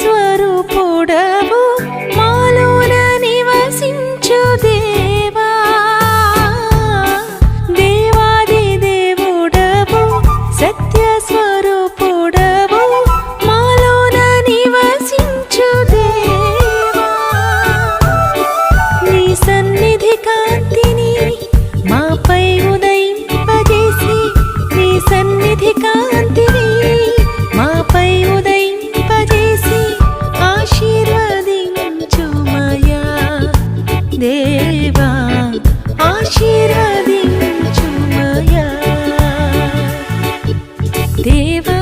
స్వరూపుడవు మాలోన నివసించు దేవా, దేవాది దేవుడవు సత్య స్వరూపుడవు మాలోన నివసించు దేవా. నీ సన్నిధి కాంతిని మాపై ఉదయింపజేసి, నీ సన్నిధి కాంతిని మాపై ఉదయింపజేసి ఆశీర్వదించుమయా దేవా, ఆశీర్వదించుమయా దేవా.